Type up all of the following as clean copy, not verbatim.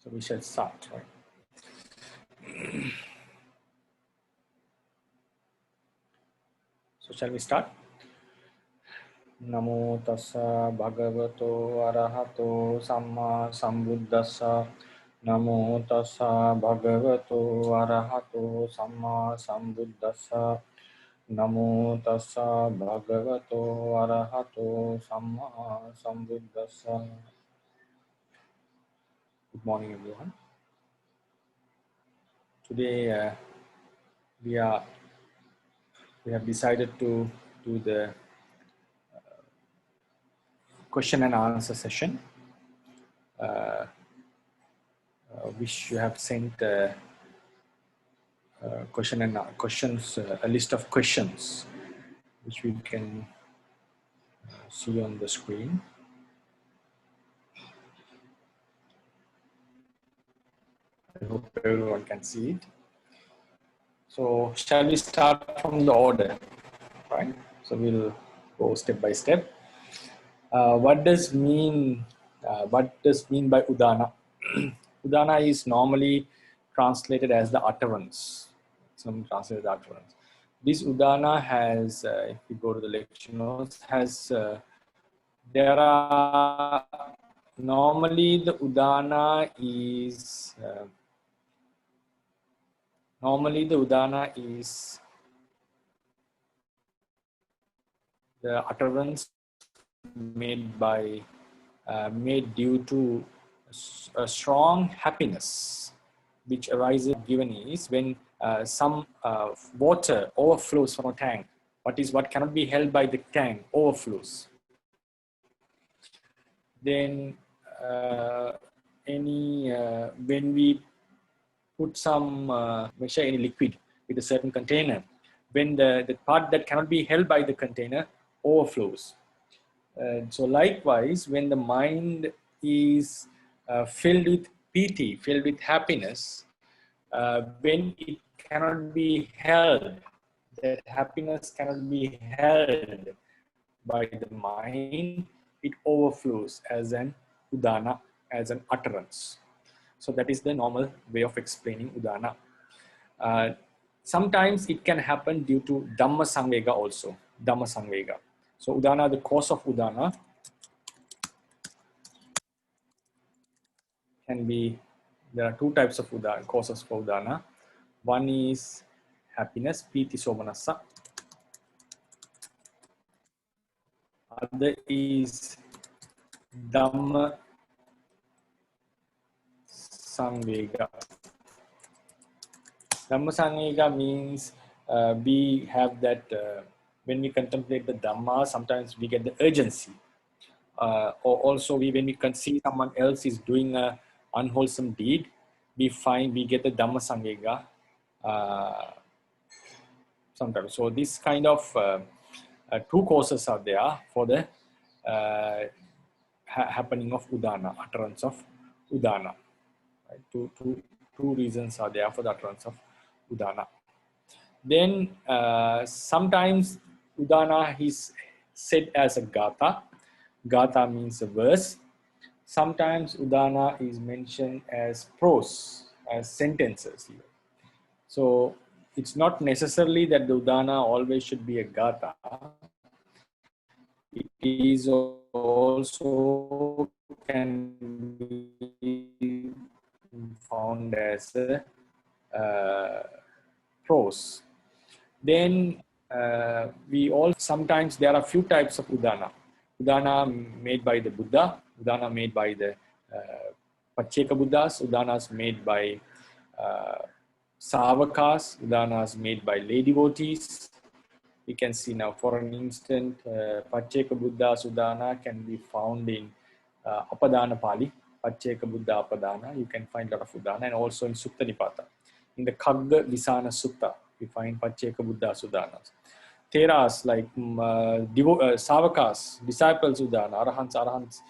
So we shall start, right? So shall we start? Namo tassa bhagavato arahato samma sambuddhassa. Namo tassa bhagavato arahato samma sambuddhassa. Namo tassa bhagavato arahato samma sambuddhassa. Good morning, everyone. Today we have decided to do the question and answer session, which you have sent questions, a list of questions, which we can see on the screen. I hope everyone can see it. So shall we start from the order, right? So we'll go step by step. What does mean by udana? Udana is normally translated as the utterance. Some translated utterance. This udana has, if you go to the lecture notes, has there are normally the udana is the utterance made due to a strong happiness which arises given is when some water overflows from a tank. What cannot be held by the tank overflows. Then when we put some measure any liquid with a certain container, when the part that cannot be held by the container overflows. So likewise, when the mind is filled with piti, filled with happiness, when it cannot be held, that happiness cannot be held by the mind, it overflows as an udana, as an utterance. So that is the normal way of explaining udana. Sometimes it can happen due to dhamma samvega also, dhamma samvega. So udana, the cause of udana can be, there are two types of udana, causes for udana. One is happiness, piti somanassa. Other is dhamma samvega. Dhamma samvega means we have that when we contemplate the dhamma, sometimes we get the urgency. Or also when we can see someone else is doing a unwholesome deed, we get the dhamma samvega sometimes. So this kind of two causes are there for the happening of udana, utterance of udana. Right? Two reasons are there for the utterance of udana. Then sometimes udana is said as a gatha. Gatha means a verse. Sometimes udana is mentioned as prose, as sentences. So it's not necessarily that the udana always should be a gatha. It is also can be found as a prose. Then we all sometimes there are few types of udana. Udana made by the Buddha, udana made by the Pacceka Buddhas, udanas made by Savakas, udanas made by lay devotees. We can see now, for an instant, Pacceka Buddha's udana can be found in Apadana Pali, Pacceka Buddha Apadana. You can find a lot of udana, and also in Sutta Nipata. In the Khagga Visana Sutta, we find Pacceka Buddha's udanas. Theras like Savakas, disciples udana, Arahants,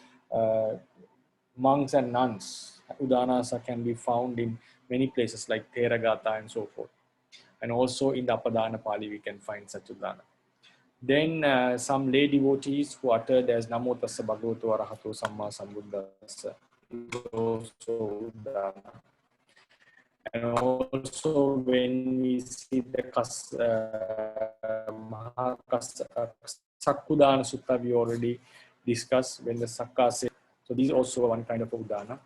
monks and nuns, udanas can be found in many places like Theragatha and so forth. And also in the Apadana Pali, we can find such udana. Then some lay devotees who uttered as Namo Tassa Bhagavato Arahato Samma Sambuddhassa. is also Udana. And also when we see the Sakkudana Sutta, we already discussed when the Sakka says, so these also one kind of Udana.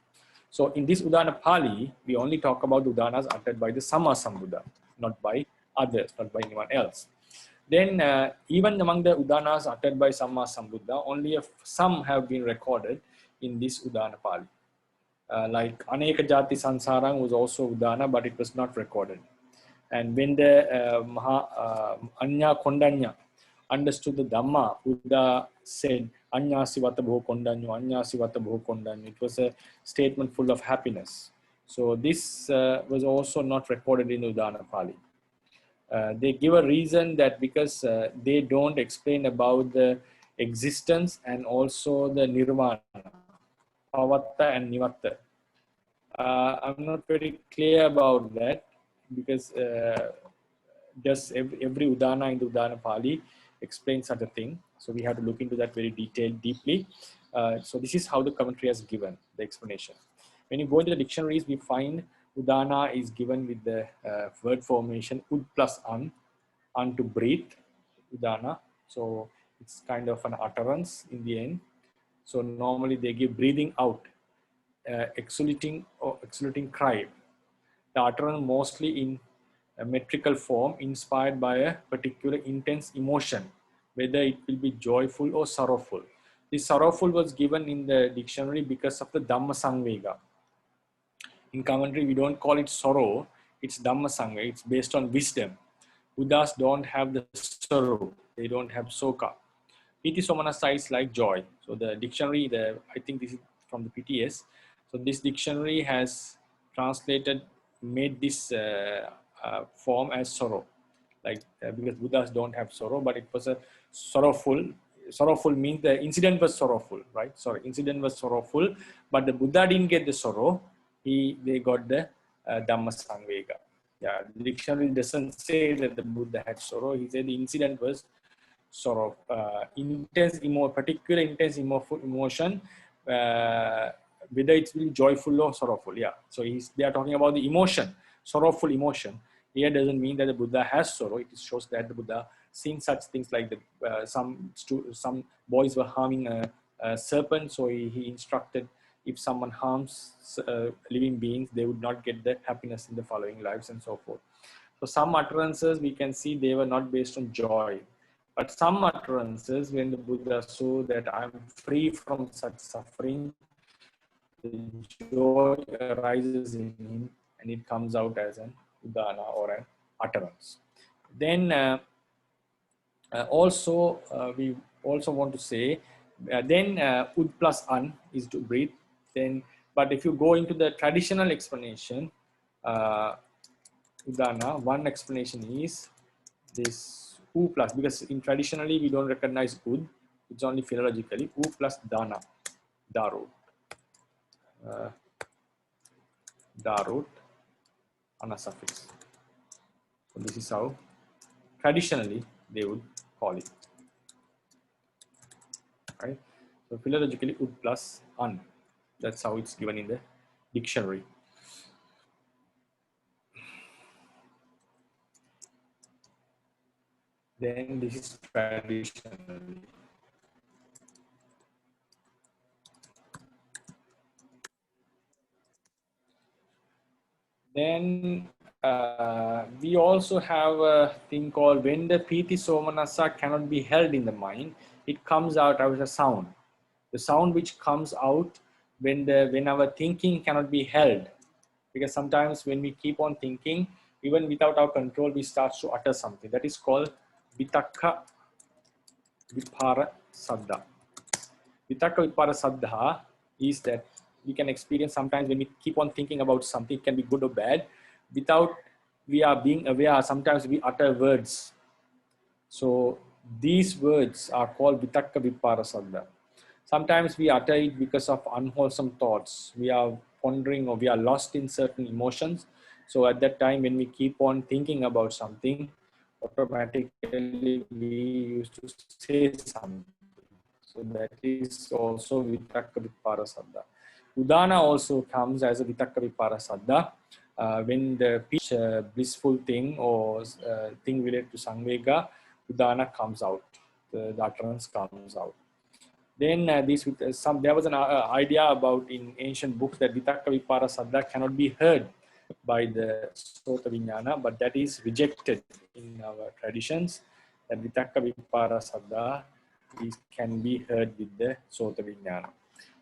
So in this Udana Pali, we only talk about Udanas uttered by the Sama Sambuddha, not by others, not by anyone else. Then even among the Udanas uttered by Sama Sambuddha, only some have been recorded in this Udana Pali. Like Aneka Jati Sansarang was also Udana, but it was not recorded. And when the Anya Kondanya understood the Dhamma, Buddha said, Anya Sivata Bho Kondanyo, Anya Sivata Bho Kondanyo. It was a statement full of happiness. So this was also not recorded in Udana Pali. They give a reason that because they don't explain about the existence and also the nirvana, pavatta and nivatta. I'm not very clear about that because just every Udana in the Udana Pali explains such a thing. So we have to look into that very deeply. So this is how the commentary has given the explanation. When you go into the dictionaries, we find Udana is given with the word formation ud plus an to breathe, Udana. So it's kind of an utterance in the end. So normally they give breathing out, exhalating or exhalating cry. The utterance mostly in a metrical form inspired by a particular intense emotion, whether it will be joyful or sorrowful. This sorrowful was given in the dictionary because of the Dhamma Sangvega. In commentary, we don't call it sorrow, it's Dhamma Sangha, it's based on wisdom. Buddhas don't have the sorrow, they don't have soka. Piti Somanasa is like joy. So the dictionary, I think this is from the PTS. So this dictionary has translated, made this form as sorrow. Like because Buddhas don't have sorrow, but it was a sorrowful. Sorrowful means the incident was sorrowful, right? Sorry, incident was sorrowful, but the Buddha didn't get the sorrow. They got the Dhamma Sangvega. Yeah, the dictionary doesn't say that the Buddha had sorrow. He said the incident was sort of particular intense emotion, whether it's really joyful or sorrowful. Yeah, so they are talking about the emotion, sorrowful emotion. Here doesn't mean that the Buddha has sorrow. It shows that the Buddha seen such things like some boys were harming a serpent, so he instructed if someone harms living beings, they would not get the happiness in the following lives and so forth. So some utterances we can see they were not based on joy. But some utterances, when the Buddha saw that I'm free from such suffering, the joy arises in him and it comes out as an udana or an utterance. Then we also want to say, then ud plus an is to breathe. Then, but if you go into the traditional explanation, udana, one explanation is this U plus, because in traditionally we don't recognize ud, it's only philologically U plus dana, darut, darut, ana suffix. So this is how traditionally they would call it, right? So philologically ud plus an, that's how it's given in the dictionary. Then this is traditionally. Then we also have a thing called when the Piti Somanasa cannot be held in the mind, it comes out as a sound. The sound which comes out when our thinking cannot be held. Because sometimes when we keep on thinking, even without our control, we start to utter something. That is called Vitakka Vipara Saddha. Vitakka Vipara Saddha is that we can experience sometimes when we keep on thinking about something, it can be good or bad, without we are being aware, sometimes we utter words. So these words are called Vitakka Vipara Saddha. Sometimes we utter it because of unwholesome thoughts. We are pondering or we are lost in certain emotions. So at that time, when we keep on thinking about something, automatically we used to say something. So that is also Vitakka Vipara Saddha. Udana also comes as a Vitakka Vipara Saddha when the pitch, blissful thing or thing related to Samvega, Udana comes out, the utterance comes out. Then there was an idea about in ancient books that Vitakka Vipara Saddha cannot be heard by the Sota Vijnana, but that is rejected in our traditions, that Vitakka Vipara Saddha can be heard with the Sota Vijnana.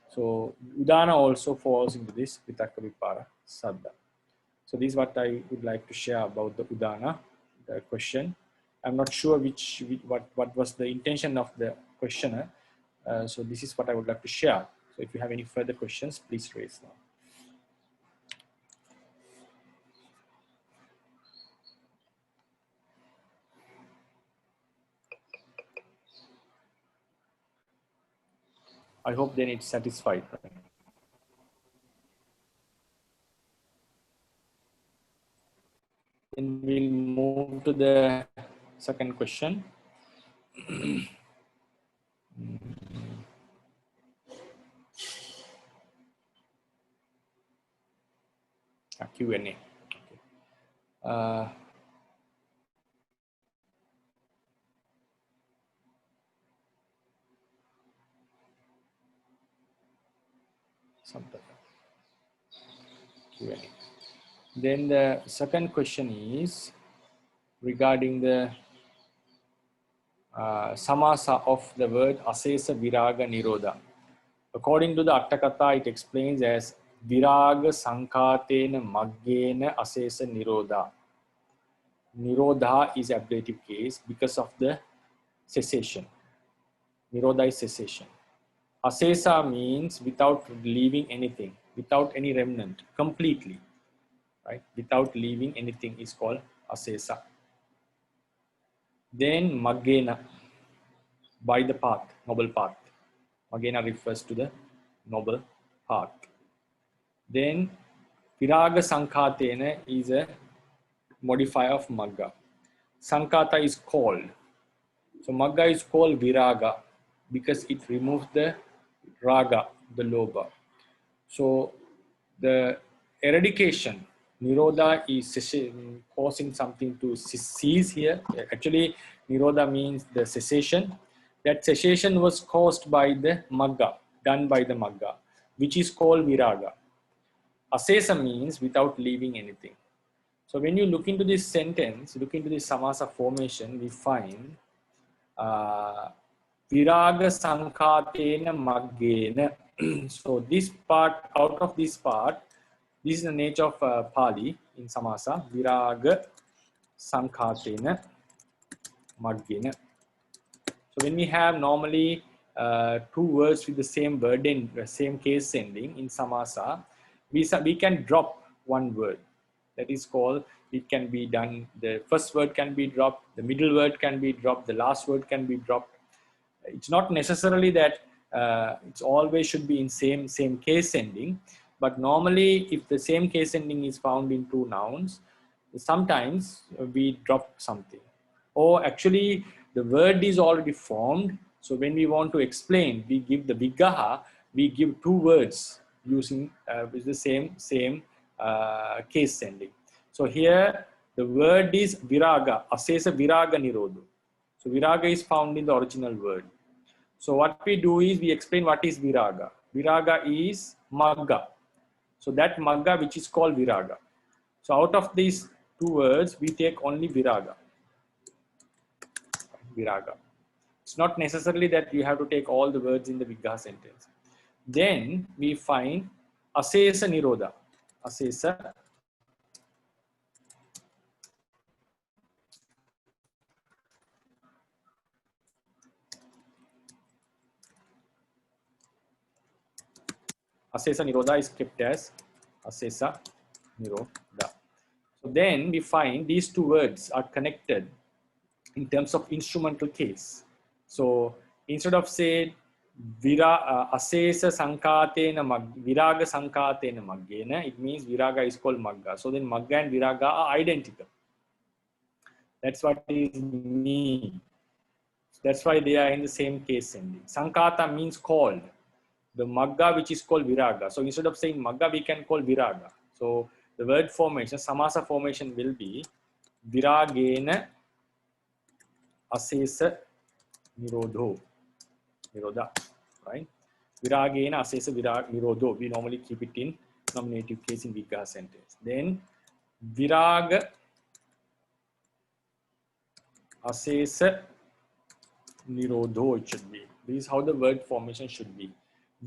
So Udana also falls into this Vitakka Vipara Saddha. So this is what I would like to share about the Udana, the question. I'm not sure what was the intention of the questioner. So this is what I would like to share. So if you have any further questions, please raise now. I hope then it's satisfied. Then we'll move to the second question. Q&A. Okay. Q&A. Then the second question is regarding the samasa of the word asesa viraga nirodha. According to the Attakatha, it explains as viraga sankatena maggena asesa nirodha. Nirodha is ablative case because of the cessation. Nirodha is cessation. Asesa means without leaving anything, without any remnant, completely. Right? Without leaving anything is called asesa. Then maggena, by the path, noble path. Maggena refers to the noble path. Then viraga sankatena is a modifier of magga. Sankata is called. So magga is called viraga because it removes the raga, the lobha. So the eradication, nirodha, is causing something to cease here. Actually, nirodha means the cessation. That cessation was caused by the magga, done by the magga, which is called viraga. Asesa means without leaving anything. So when you look into this sentence, look into this samasa formation, we find viraga sankatena maggena. So this part, out of this part, this is the nature of Pali in samasa, viraga sankatena maggena. So when we have normally two words with the same word in the same case ending in samasa, we can drop one word. That is called, it can be done, the first word can be dropped, the middle word can be dropped, the last word can be dropped. It's not necessarily that it's always should be in same case ending, but normally if the same case ending is found in two nouns, sometimes we drop something. Or actually the word is already formed, so when we want to explain, we give the vigaha, we give two words using with the same case ending. So here the word is viraga, asesa viraga nirodho. So viraga is found in the original word. So what we do is we explain what is viraga. Viraga is magga. So that magga which is called viraga. So out of these two words, we take only viraga. Viraga. It's not necessarily that you have to take all the words in the vigaha sentence. Then we find asesa nirodha. Asesa Asesa nirodha is kept as asesa nirodha. So then we find these two words are connected in terms of instrumental case. So instead of say asesa sankatena viraga sankatena maggena, it means viraga is called magga. So then magga and viraga are identical. That's what it means. That's why they are in the same case ending. Sankata means called. The magga, which is called viraga. So instead of saying magga, we can call viraga. So the word formation, samasa formation will be viragena asesa nirodho. Nirodha, right? Viragena asesa nirodho. We normally keep it in nominative case in vigraha sentence. Then viraga asesa nirodho it should be. This is how the word formation should be.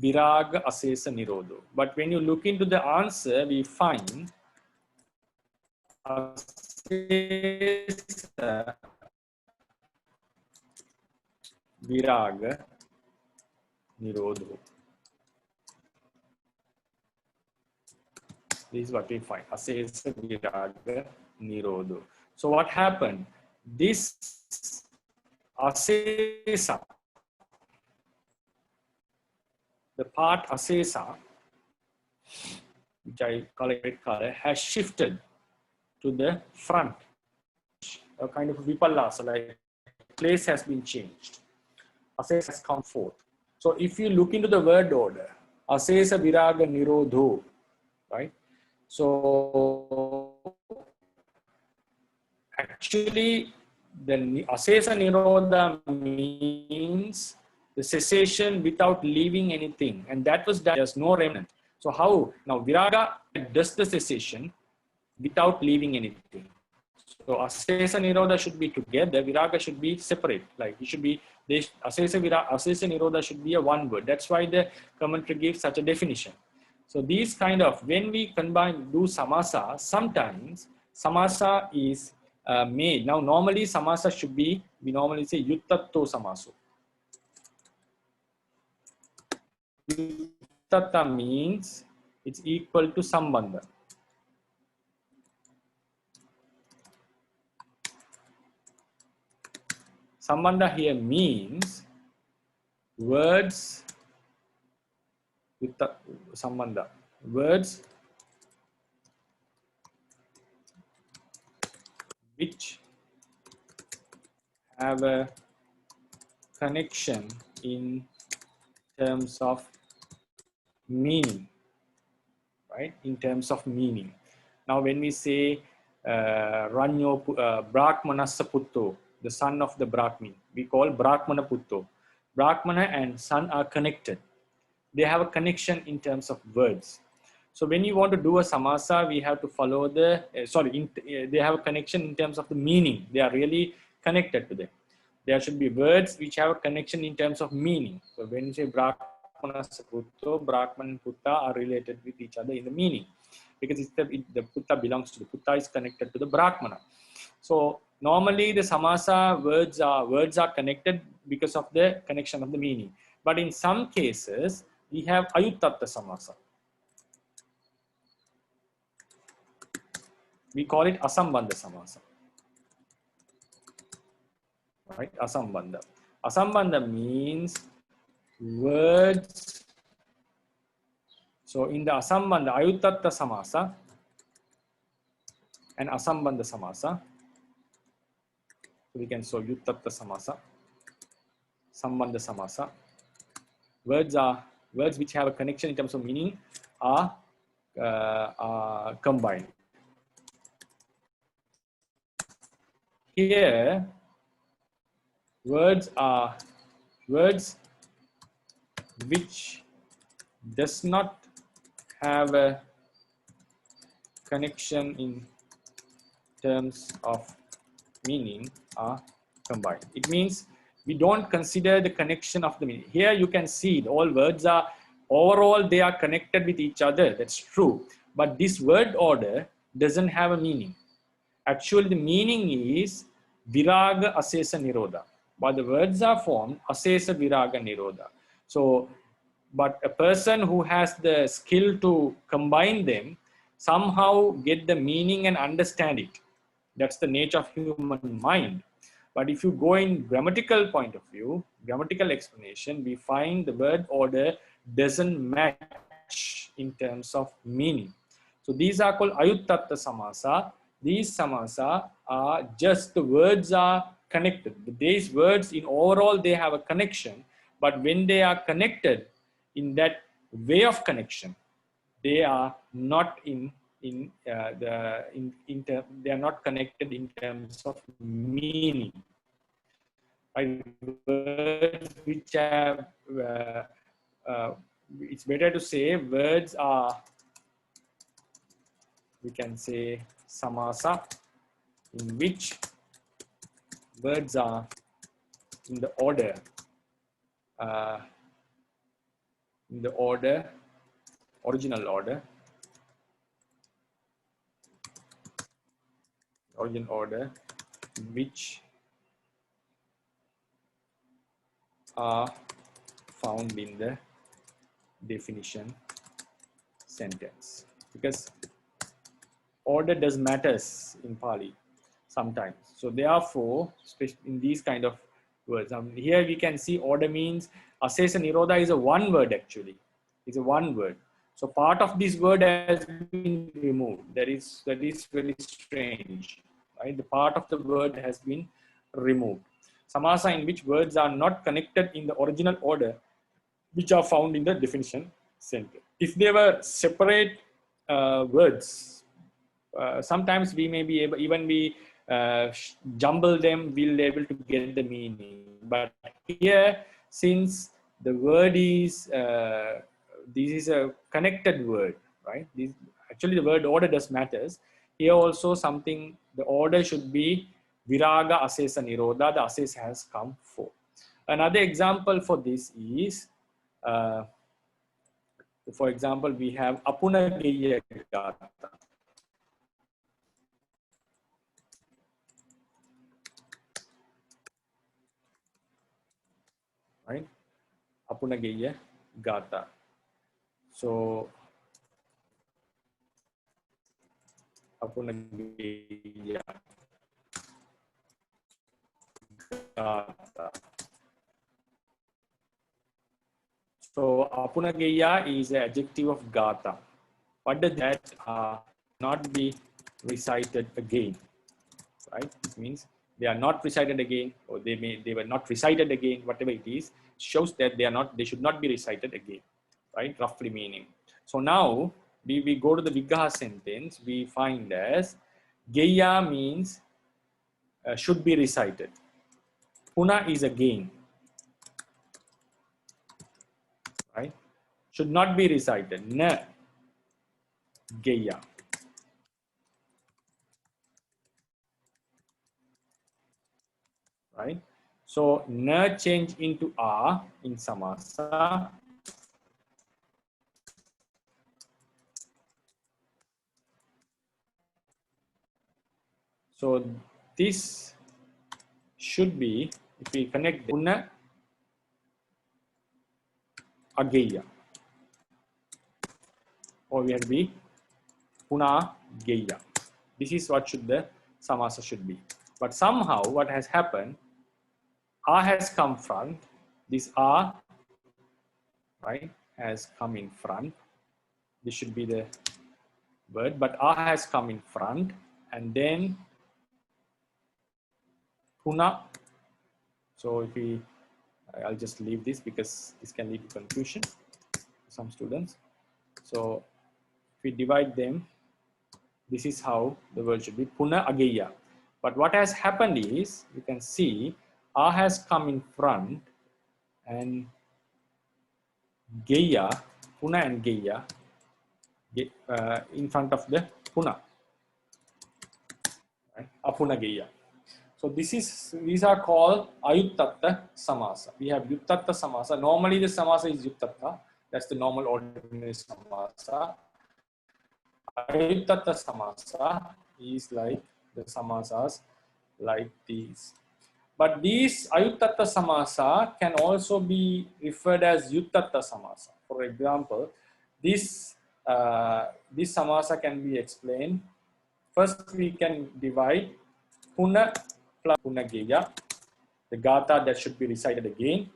Viraga asesa nirodho. But when you look into the answer, we find asesa viraga nirodho. This is what we find. Asesa viraga nirodho. So what happened? This asesa, the part asesa, which I call it red color, has shifted to the front. A kind of vipallasa, like place has been changed. Asesa has come forth. So if you look into the word order, asesa viraga nirodho, right? So actually, the asesa nirodha means the cessation without leaving anything, and that was done. There's no remnant. So how now viraga does the cessation without leaving anything. So asesa nirodha should be together, viraga should be separate. Like it should be asesa nirodha should be a one word. That's why the commentary gives such a definition. So these kind of, when we combine, do samasa, sometimes samasa is made. Now normally samasa should be, we normally say yuttatto samaso. Yuttatta means it's equal to sambandha. Sambandha here means words with the sambandha, words which have a connection in terms of meaning, right? In terms of meaning. Now, when we say Ranyo Brahmanassa Putto, the son of the Brahmin, we call Brahmana Putto. Brahmana and son are connected. They have a connection in terms of words. So when you want to do a samasa, we have to follow the, they have a connection in terms of the meaning. They are really connected to them. There should be words which have a connection in terms of meaning. So when you say Brahmana Putto, Brahman and Putta are related with each other in the meaning. Because the Putta belongs to the Putta is connected to the Brahmana. So normally the samasa words are connected because of the connection of the meaning. But in some cases, we have ayuttatta samasa. We call it asambandha samasa. Right? Asambandha. Asambandha means words. So in the asambandha, ayuttatta samasa and asambandha samasa, we can show yuttatta samasa, sambandha samasa. Words which have a connection in terms of meaning are combined. Here, words are words which does not have a connection in terms of meaning are combined. It means we don't consider the connection of the meaning. Here you can see all words are, overall they are connected with each other. That's true. But this word order doesn't have a meaning. Actually, the meaning is viraga asesa nirodha. But the words are formed asesa viraga nirodha. So, but a person who has the skill to combine them somehow get the meaning and understand it. That's the nature of human mind. But if you go in grammatical point of view, grammatical explanation, we find the word order doesn't match in terms of meaning. So these are called ayuttatta samasa. These samasa are just the words are connected. These words in overall, they have a connection, but when they are connected in that way of connection, they are not they are not connected in terms of meaning. Right? Words which have it's better to say words are, we can say, samasa, in which words are in the order original order which are found in the definition sentence, because order does matters in Pali sometimes. So therefore, especially in these kind of words, here we can see order means asesa nirodha is a one word actually. It's a one word. So part of this word has been removed. That is very strange, right? The part of the word has been removed. Samasa in which words are not connected in the original order, which are found in the definition sentence. If they were separate words, sometimes we may be able, even we jumble them, we'll be able to get the meaning. But here, since the word is, this is a connected word, right? Actually, the word order does matters. Here also something, the order should be viraga, asesa, nirodha. The asesa has come for. Another example for this is, for example, we have apunageya gata. Right? Apunageya gata. So, apunageya gata. So, apunageya is an adjective of gata. What does that not be recited again? Right? This means they are not recited again, or they were not recited again, whatever it is, shows that they should not be recited again, right? Roughly meaning. So now we go to the Vigraha sentence, we find as geya means should be recited. Puna is again, right? Should not be recited. Na geya. Right? So na change into a in samasa. So this should be, if we connect puna ageya, or we have to be puna geya. This is what should the samasa should be. But somehow what has happened, a has come front, this a, right, has come in front. This should be the word, but a has come in front, and then puna. So if we, I'll just leave this because this can lead to confusion for some students. So if we divide them, this is how the word should be, puna ageya. But what has happened is, you can see a has come in front, and geya, puna and geya, in front of the puna, right? Apuna geya. So these are called ayuttatta samasa. We have yuttatta samasa. Normally the samasa is yuttatta. That's the normal ordinary samasa. Ayuttatta samasa is like the samasas like these. But these ayuttatta samasa can also be referred as yuttatta samasa. For example, this samasa can be explained. First, we can divide puna plus punageya, the gata that should be recited again.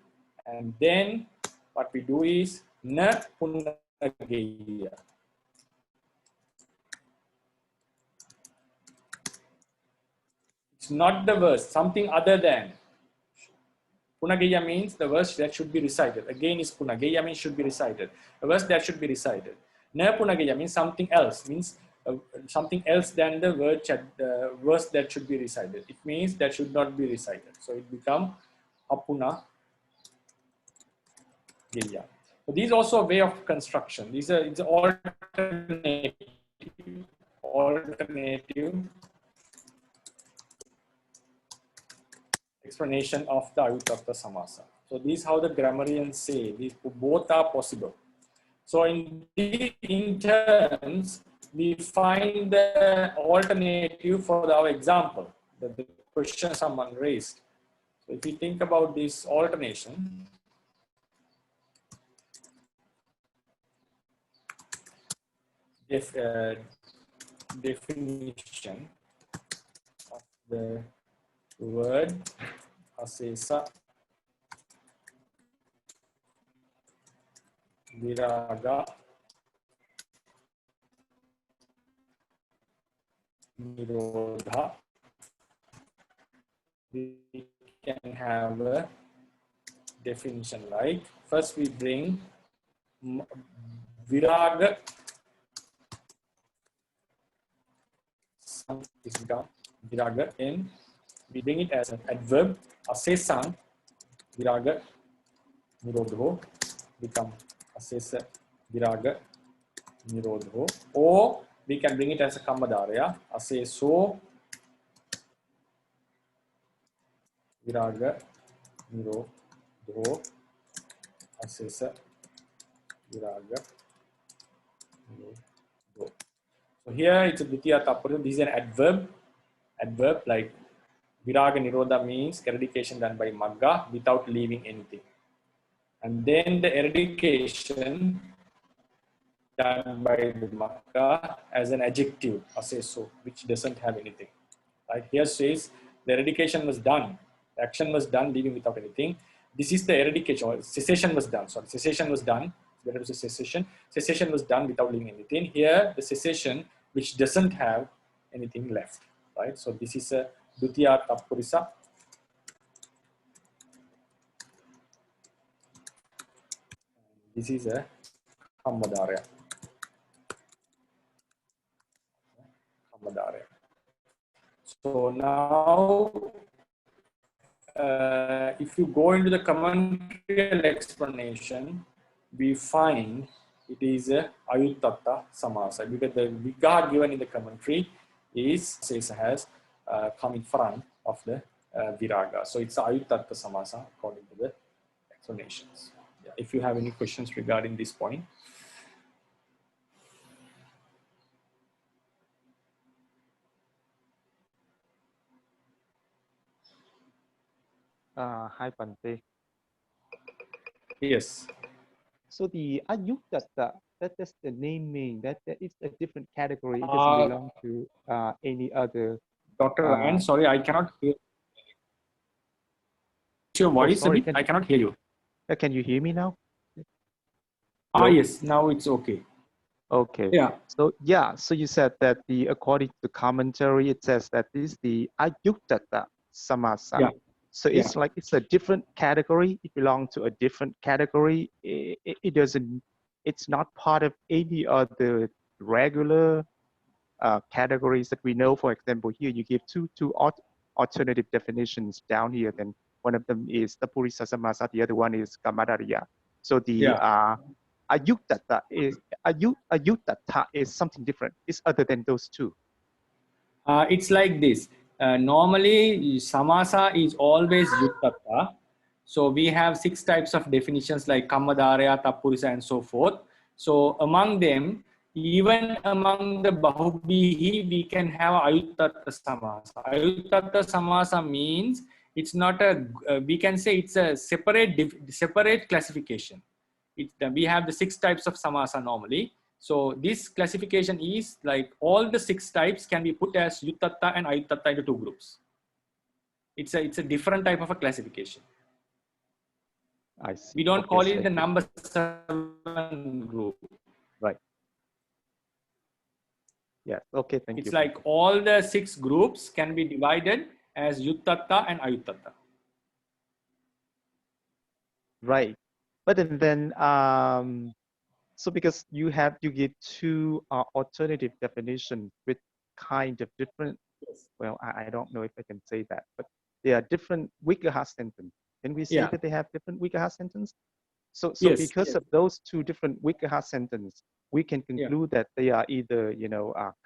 And then what we do is na punageya. It's not the verse, something other than. Punageya means the verse that should be recited. Again is Punageya means should be recited. A verse that should be recited. Na Punageya means something else, means something else than the verse that should be recited. It means that should not be recited. So it becomes Apuna Geya. So these are also a way of construction. These are it's alternative explanation of the Ayuttatta Samasa. So these how the grammarians say these both are possible. So in terms, we find the alternative for our example, the question someone raised. So if you think about this alternation, definition of the word asesa viraga nirodha, we can have a definition like, first we bring viraga, is become viraga, and we bring it as an adverb, asesang viraga nirodho, become asesa viraga nirodho, or we can bring it as a kammadarya, aseso viraga nirodho, asesa viraga nirodho. So here it's a Dvitiya Tappurisa. This is an adverb like viraga nirodha means eradication done by magga without leaving anything. And then the eradication done by the magga as an adjective, aseso, which doesn't have anything. Like here says the eradication was done, the action was done leaving without anything. This is the eradication, or cessation was done. Sorry, cessation was done. There was a cessation. Cessation was done without leaving anything. Here, the cessation which doesn't have anything left, right? So this is a Dvitiya Tappurisa. This is a Kammadarya. So now, if you go into the commentarial explanation, we find it is a Ayuttatta Samasa, because the Vigaha given in the commentary is has come in front of the Viraga. So it's Ayuttatta Samasa according to the explanations. Yeah, if you have any questions regarding this point. Hi, Bante. Yes. So the Ayuttata, that's the naming, that is a different category. It doesn't belong to any other. Dr. Ryan, sorry, I cannot hear your voice a bit. I cannot hear you. Can you hear me now? Yes, now it's okay. Okay. Yeah. So so you said that according to the commentary, it says that this is the Ayuttata Samasa. Yeah. So it's like it's a different category. It belongs to a different category. It doesn't. It's not part of any other regular categories that we know. For example, here you give two alternative definitions down here. Then one of them is the Purisa Samasa. The other one is Kammadarya. So the Ayuttata is something different. It's other than those two. It's like this. Normally, Samasa is always Yuttatta. So we have 6 types of definitions like Kammadarya, Tappurisa, and so forth. So among them, even among the Bahubihi, we can have Ayuttatta Samasa. Ayuttatta Samasa means it's not a, we can say it's a separate classification. We have the 6 types of Samasa normally. So this classification is like all the 6 types can be put as Yuttatta and Ayuttatta into 2 groups. It's a different type of a classification. I see. We don't call it the number 7 group. Right. Yes. Okay. Thank you. It's like all the 6 groups can be divided as yuttatta and ayuttatta. Right. But then, so because you give two alternative definitions with kind of different, well, I don't know if I can say that, but they are different Wickerhart sentence. Can we say Yeah. that they have different Wickerhart sentence? So Yes. because of those two different Wickerhart sentence, we can conclude that they are either,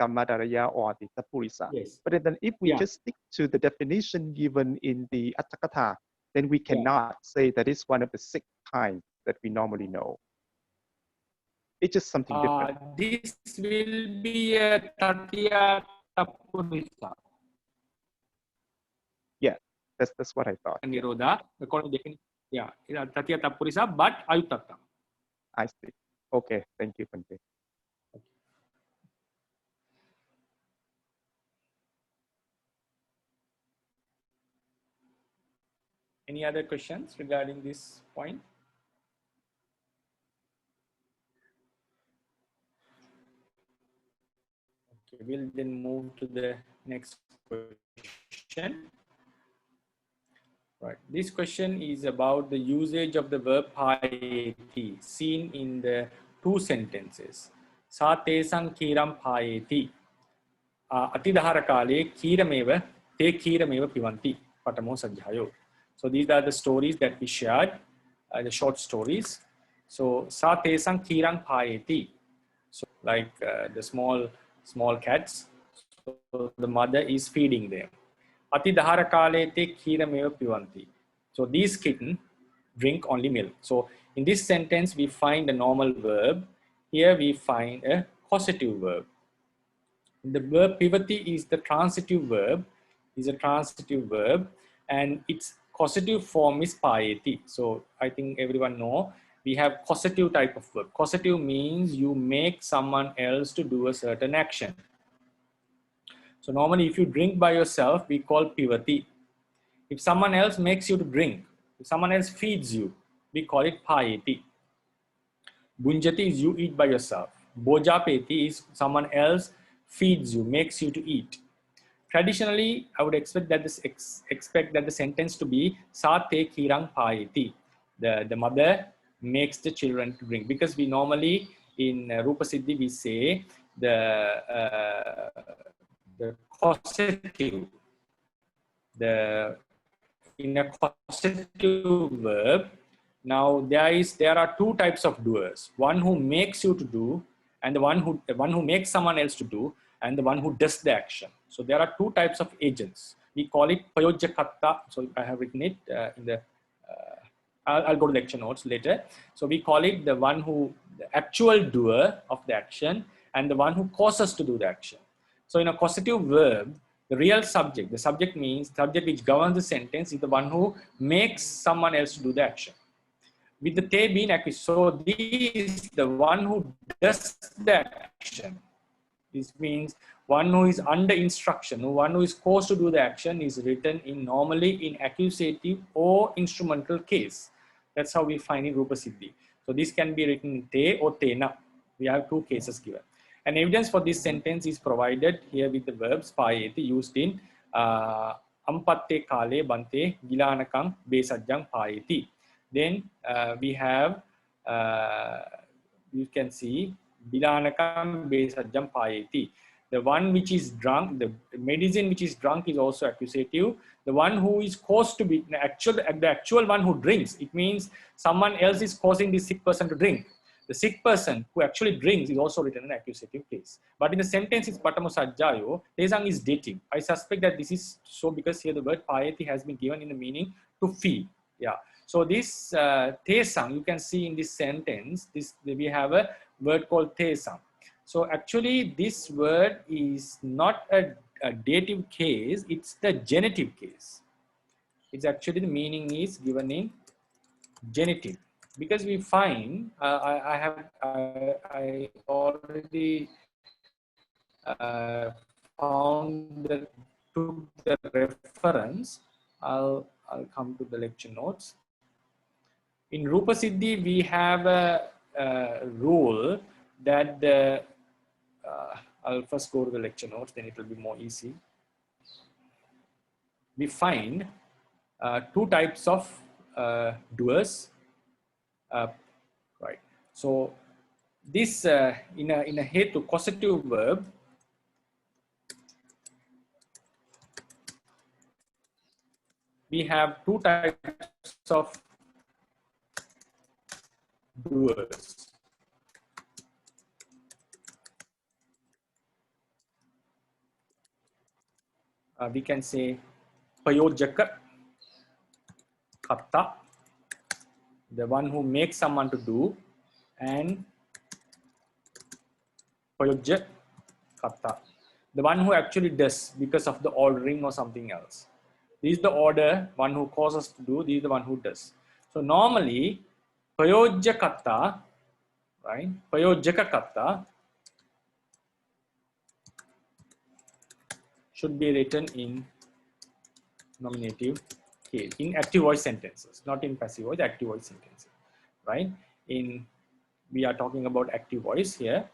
Kammadaraya or the Tapurisa. Yes. But then if we just stick to the definition given in the Atthakatha, then we cannot say that it's one of the 6 kinds that we normally know. It's just something different. This will be a Tatiya Tapurisa. Yeah, that's what I thought. Nirodha, according to definition. Yeah, Tatiya Tapurisa, but ayuttatta. I see. Okay, thank you, Bhante. Any other questions regarding this point? Okay, we'll then move to the next question. Right. This question is about the usage of the verb payeti seen in the 2 sentences. Sa tesang kiram payeti. Atidahara kale kirameva te kirameva pivanti patamo sajjayo. So these are the stories that we shared, the short stories. So sa tesang kiram payeti. So like the small cats. So the mother is feeding them. Atidahara kale te kirameva pivanti. So these kittens drink only milk. So in this sentence, we find a normal verb. Here we find a causative verb. The verb pivati is the transitive verb, and its causative form is payeti. So I think everyone know we have causative type of verb. Causative means you make someone else to do a certain action. So normally if you drink by yourself, we call pivati. If someone else makes you to drink, if someone else feeds you, we call it payeti. Bunjati is you eat by yourself. Bojapeti is someone else feeds you, makes you to eat. Traditionally, I would expect that the sentence to be Sate kirang payeti. The mother makes the children to drink, because we normally in Rupa Siddhi we say the causative, in a causative verb. Now there are 2 types of doers: one who makes you to do, and the one who makes someone else to do, and the one who does the action. So there are 2 types of agents. We call it payojakatta. So I have written it in the. I'll go to lecture notes later. So we call it the actual doer of the action, and the one who causes to do the action. So in a causative verb, the real subject, the subject which governs the sentence, is the one who makes someone else to do the action. With the te being acquisitive, so this is the one who does the action. This means one who is under instruction, one who is caused to do the action, is written in normally in accusative or instrumental case. That's how we find in Rupa Siddhi. So this can be written in te or tena. We have 2 cases given. An evidence for this sentence is provided here with the verbs payeti used in ampatte kale bante gilanakam besajjang payeti. Then we have, you can see, bilanakam besajjam payeti. The one which is drunk, the medicine which is drunk is also accusative. The one who is caused to be, the actual one who drinks, it means someone else is causing this sick person to drink. The sick person who actually drinks is also written in accusative case. But in the sentence, it's patamo sajjayo, tesang is dating. I suspect that this is so because here the word payeti has been given in the meaning to feed. Yeah. So this tesang, you can see in this sentence, we have a word called tesang. So actually this word is not a dative case, it's the genitive case. It's actually the meaning is given in genitive. Because we find, I already found took the reference. I'll come to the lecture notes. In Rupa Siddhi, we have a rule that I'll first go to the lecture notes, then it will be more easy. we find two types of doers, right? So this in a hetu causative verb, we have two types of doers. We can say payojaka katta, the one who makes someone to do, and payojya katta, the one who actually does because of the ordering or something else. This is the order, one who causes to do, this is the one who does. So normally, payojya katta, right? Payojaka katta should be written in nominative case, in active voice sentences, not in passive voice, active voice sentences, right? We are talking about active voice here.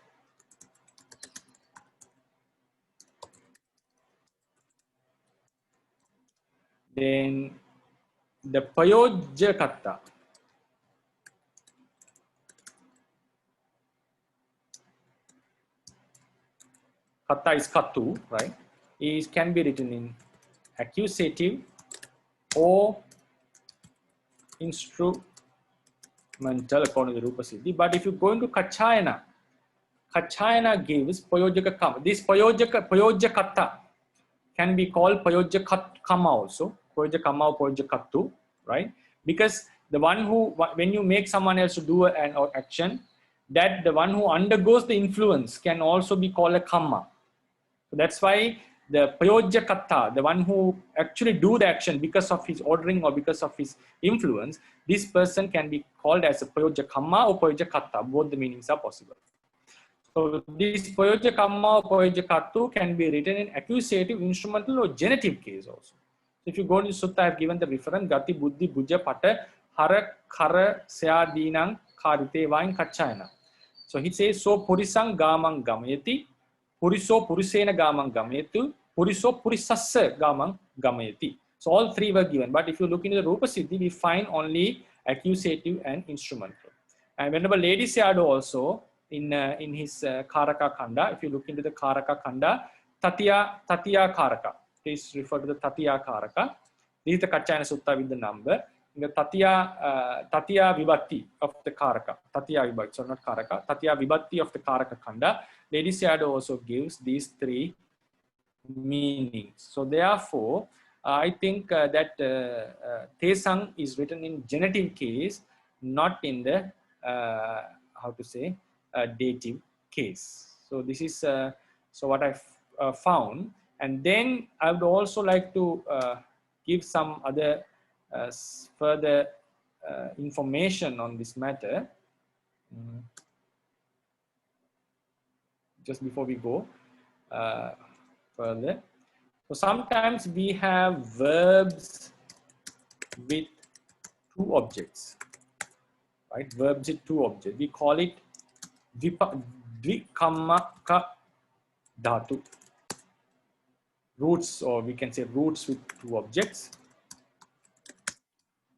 Then the payojya katta, katta is kattu, right? Can be written in accusative or instrumental according to the Rupa Siddhi. But if you go into Kachayana, Kachayana gives payojaka kama. This payojya katta can be called payojya kama also, payojya kama or payojya kattu, right? Because the one who, when you make someone else to do an action, that the one who undergoes the influence can also be called a kama. So that's why the payojya katta, the one who actually do the action because of his ordering or because of his influence, this person can be called as a payojya kamma or payojya katta. Both the meanings are possible. So this payojya kamma or payojya kattu can be written in accusative, instrumental or genitive case also. So if you go into Sutta, I have given the reference gati, buddhi, bujja, pata, hara, khara, saya, dinang, karite, vain, kachayana. So he says, so purisang gamang gamayati, puriso purisena gamang gamayetu, puriso purisassa gamang gamayati. So all three were given. But if you look into the Rupa Siddhi, we find only accusative and instrumental. And whenever Lady Sayadaw also, in his Karaka Khanda, if you look into the Karaka Khanda, Tatiya Karaka, please refer to the Tatiya Karaka. This is the Kachayana Sutta with the number. The Tatiya Vibhatti of the Karaka, Tatiya Vibhatti, so not Karaka, Tatiya Vibhatti of the Karaka Khanda, Lady Sayadaw also gives these three meanings. So therefore, I think that Tesang is written in genitive case, not in the, how to say, dative case. So this is so what I've found. And then I would also like to give some other further information on this matter. Just before we go further. So sometimes we have verbs with two objects, right? Verbs with two objects. We call it dvikammaka dhatu. Roots, or we can say roots with two objects.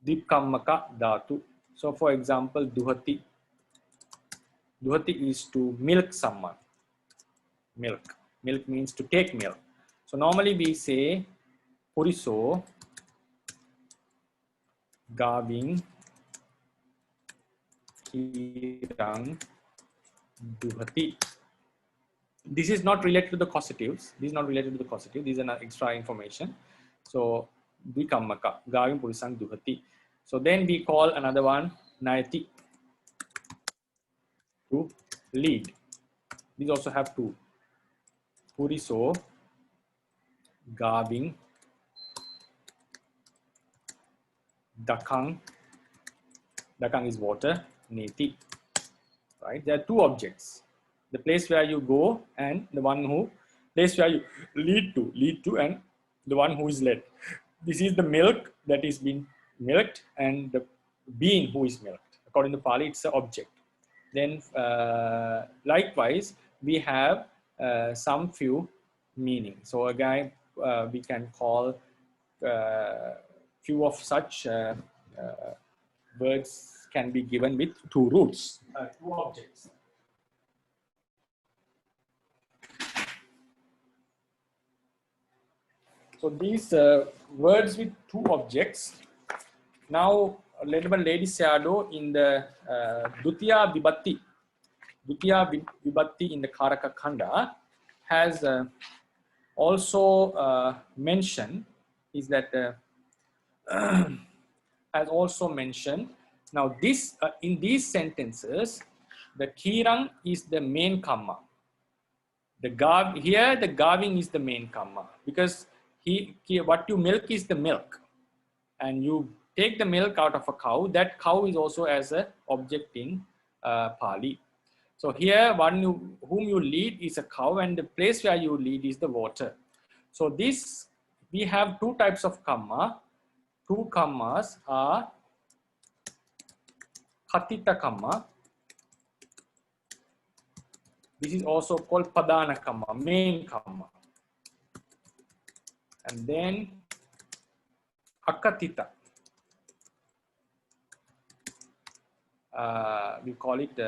Dvikammaka dhatu. So for example, duhati. Duhati is to milk someone. Milk. Milk means to take milk. So normally we say puriso gaving kirang duhati. This is not related to the causatives. This is not related to the causative. These are extra information. So dvikammaka gaving purisang duhati. So then we call another one nayati, to lead. These also have two. Puriso gaving dakang. Dakang is water. Neti. Right? There are two objects. The place where you go and the one who, place where you lead to, and the one who is led. This is the milk that is being milked and the being who is milked. According to Pali, it's an object. Then likewise, we have some few meanings. So again, we can call few of such words can be given with two roots, two objects. So these words with two objects. Now, Lady Sayadaw in the Dutiya Vibhatti in the Karaka Khanda has also mentioned is that has also mentioned. Now this in these sentences, the kirang is the main kamma. Here the gaving is the main kamma, because what you milk is the milk, and you take the milk out of a cow. That cow is also as an object in Pali. So here whom you lead is a cow, and the place where you lead is the water. So this, we have two types of kamma. Two kammas are Khatita kamma. This is also called Padana kamma, main kamma. And then Akatita. We call it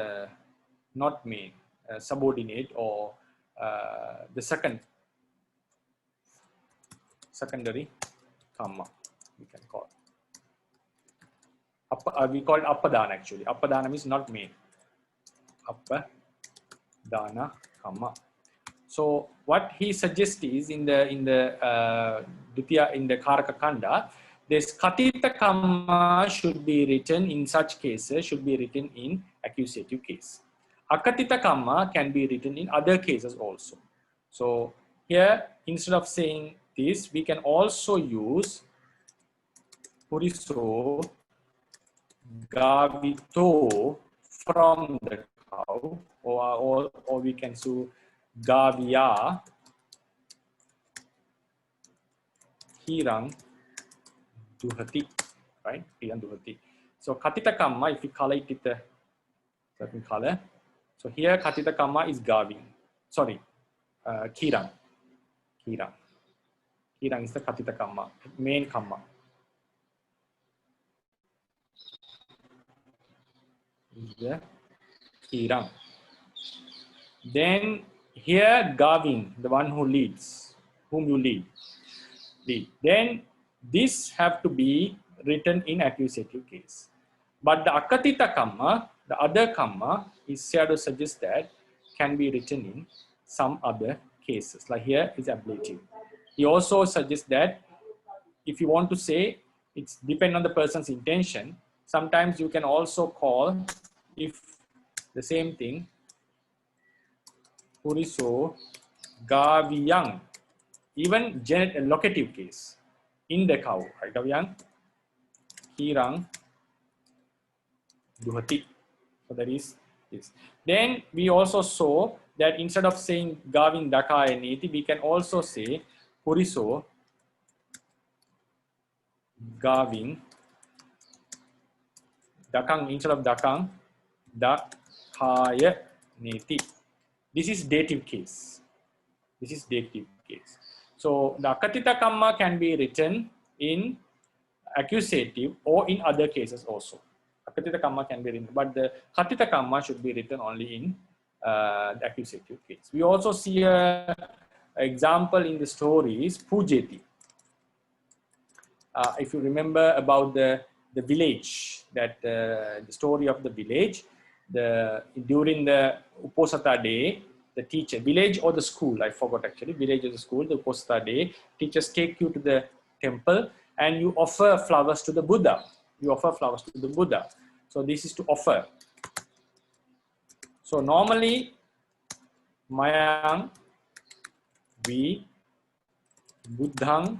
not main, subordinate, or the secondary kamma, we can call. We call it Appadana actually. Appadana means not main. Appadana kamma. So what he suggests is in the Dutiya, in the Karaka Khanda, this Katita kamma should be written in such cases, should be written in accusative case. Akatita kamma can be written in other cases also. So here, instead of saying this, we can also use Puriso Gavito from the cow, or we can say Gavya Hirang Duhati, right? Hirang Duhati. So Katita kamma, if we color it with a certain color. So here Katita kamma is gaving. Sorry, Kirang. Kirang. Kirang is the Katita kamma, main kamma. Is the Kirang. Then here gaving, the one who leads, whom you lead. Then this have to be written in accusative case. But the Akatita kamma, the other kamma, is Sayadaw suggests that can be written in some other cases. Like here is ablative. He also suggests that if you want to say, it's depend on the person's intention. Sometimes you can also call, if the same thing, Puriso Gaviyang, even locative case in the cow, right? Gaviyang Hirang Duhati. So that is this. Then we also saw that instead of saying Gaving Dakaya Niti, we can also say Puriso Gaving Dakang, instead of Dakang Dakaya Niti. This is dative case. This is dative case. So the Akatita kamma can be written in accusative or in other cases also. Akatita kamma can be written, but the Katita kamma should be written only in the accusative case. We also see an example in the stories, Pujeti. If you remember about the village, that the story of the village, during the Uposatha day, the teacher, village or the school, I forgot actually, village or the school, the Uposatha day, teachers take you to the temple and you offer flowers to the Buddha. You offer flowers to the Buddha. So this is to offer. So normally, Mayang vi Buddhang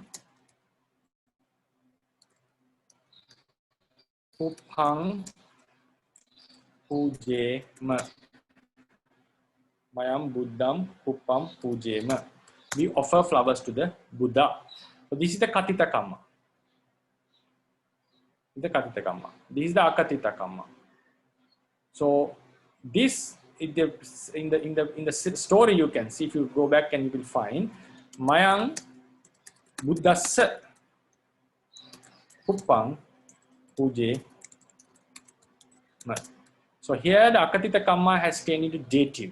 Pupang Pujema. Mayam Buddham Pupam Pujema. We offer flowers to the Buddha. So this is the Katita kamma. The Katita kamma. This is the Akatita kamma. So this in the story you can see, if you go back and you will find Mayang Buddhassa Puppang Puje Ma. So here the Akatita Kamma has changed into dative.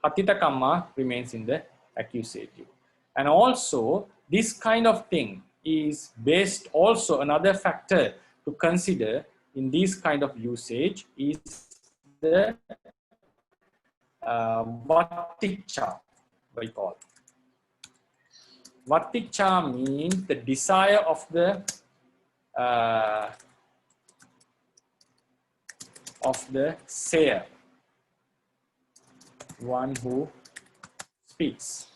Hatita Kamma remains in the accusative. And also, this kind of thing is based also another factor to consider in this kind of usage is the Vatikcha, we call. Vatikcha means the desire of the sayer, one who speaks.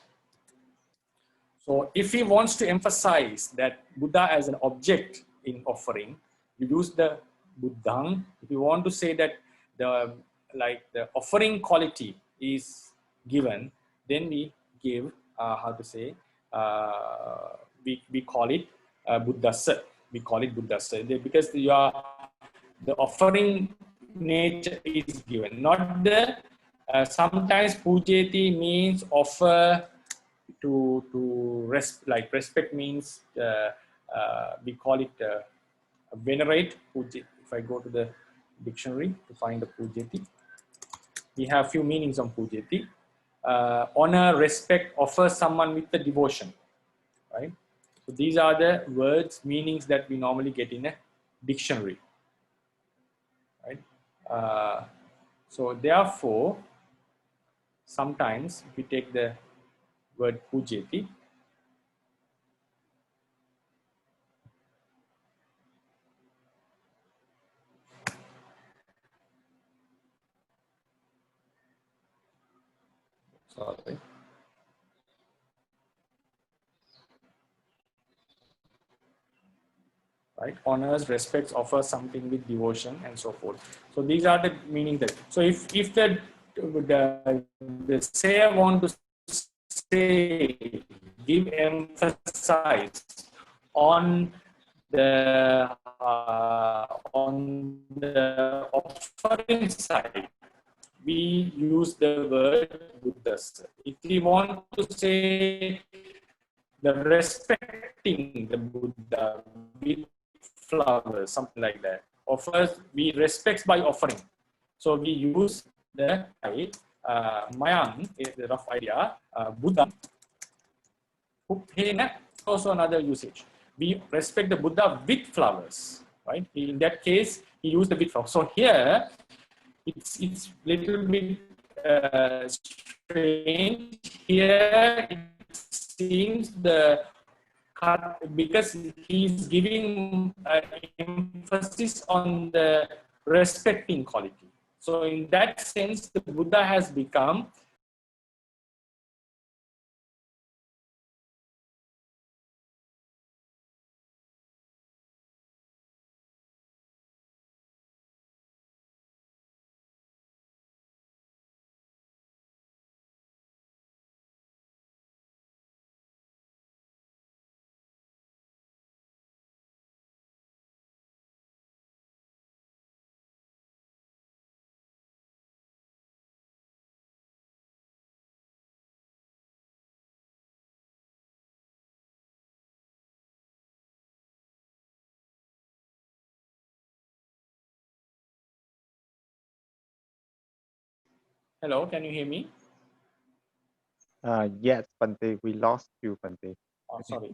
So if he wants to emphasize that Buddha as an object in offering, you use the Buddhang. If you want to say that the offering quality is given, then we give we call it Buddhasa. We call it Buddhasa because the offering nature is given, not the sometimes Pujeti means offer to respect means we call it venerate. If I go to the dictionary to find the Pujeti, we have few meanings on Pujeti. Honor, respect, offer someone with the devotion, right? So these are the words, meanings that we normally get in a dictionary, right? So therefore, sometimes if we take the word Pujeti, sorry. Right? Honors, respects, offers something with devotion, and so forth. So these are the meaning that. So if the sayer want to say, give emphasis on the offering side, we use the word Buddhas. If we want to say the respecting the Buddha with flowers, something like that. Offers, we respect by offering. So we use the Mayang is the rough idea. Buddha, also another usage. We respect the Buddha with flowers, right? In that case, he used the with flowers. So here, it's little bit strange. Here it seems because he's giving emphasis on the respecting quality. So in that sense, the Buddha has become hello, can you hear me? Yes, Bante, we lost you, Bante. Oh, sorry.